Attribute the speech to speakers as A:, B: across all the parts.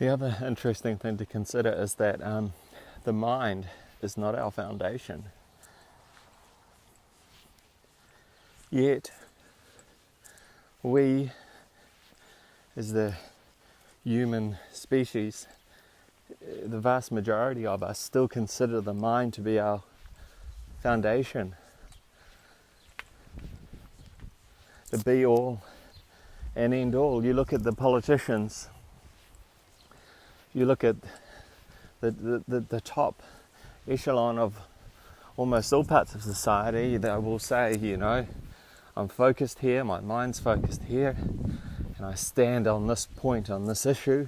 A: The other interesting thing to consider is that the mind is not our foundation. Yet, we, as the human species, the vast majority of us still consider the mind to be our foundation, the be all and end all. You look at the politicians, you look at the top echelon of almost all parts of society, they will say, you know, I'm focused here, my mind's focused here, and I stand on this point, on this issue.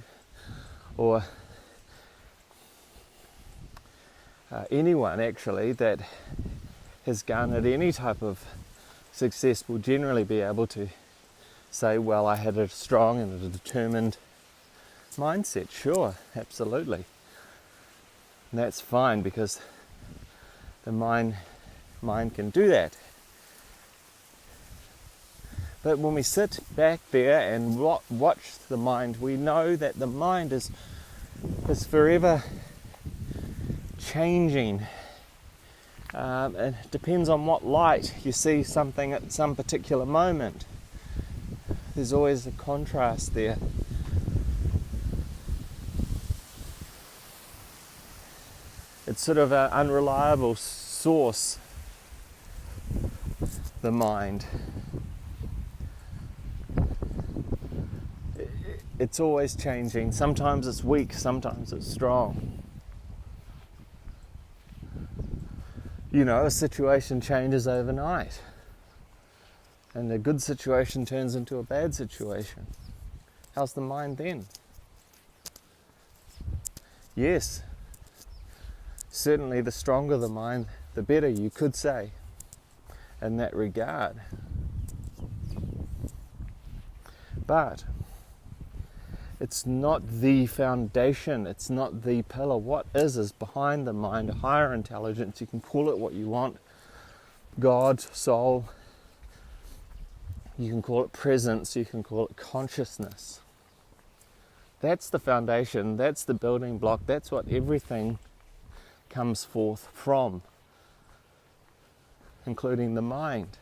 A: Or anyone actually that has garnered any type of success will generally be able to say, well, I had a strong and a determined mindset. Sure, absolutely. And that's fine, because the mind can do that. But when we sit back there and watch the mind, we know that the mind is forever changing. It depends on what light you see something at some particular moment. There's always a contrast there. It's sort of an unreliable source, the mind. It's always changing. Sometimes it's weak, sometimes it's strong. You know, a situation changes overnight, and a good situation turns into a bad situation. How's the mind then? Yes, certainly the stronger the mind, the better, you could say, in that regard. But it's not the foundation, it's not the pillar. What is behind the mind, a higher intelligence. You can call it what you want, God, soul, you can call it presence, you can call it consciousness. That's the foundation, that's the building block, that's what everything comes forth from, including the mind.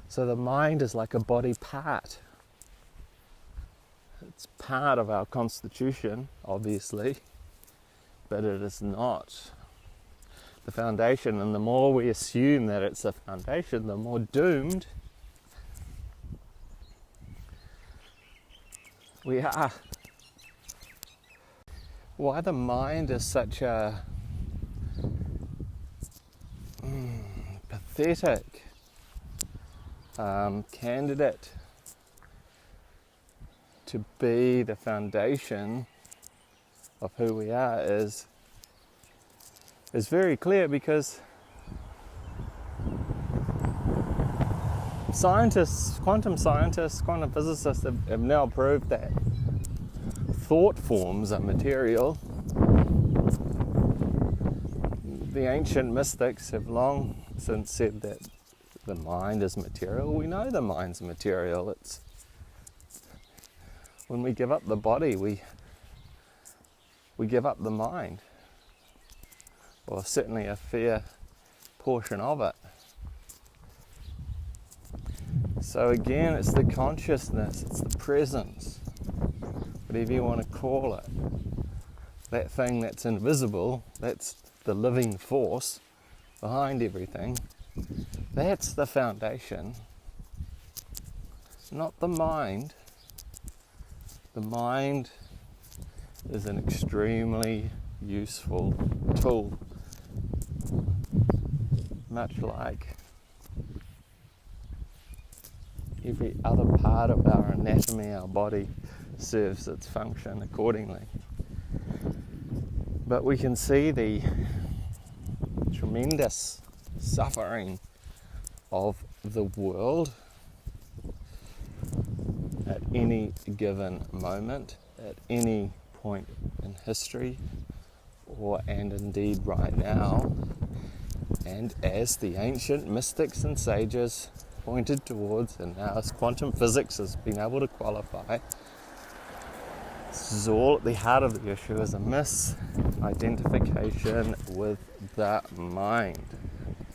A: So the mind is like a body part. It's part of our constitution, obviously, but it is not the foundation. And the more we assume that it's a foundation, the more doomed we are. Why the mind is such a pathetic candidate to be the foundation of who we are is very clear, because quantum scientists, quantum physicists have now proved that thought forms are material. The ancient mystics have long since said that the mind is material. We know the mind's material. It's when we give up the body, we give up the mind, or certainly a fair portion of it. So again, it's the consciousness, it's the presence, whatever you want to call it. That thing that's invisible, that's the living force behind everything. That's the foundation, not the mind. The mind is an extremely useful tool, much like every other part of our anatomy. Our body serves its function accordingly. But we can see the tremendous suffering of the world at any given moment, at any point in history, and indeed right now. And as the ancient mystics and sages pointed towards, and now as quantum physics has been able to qualify, This is all at the heart of the issue, is a misidentification with the mind.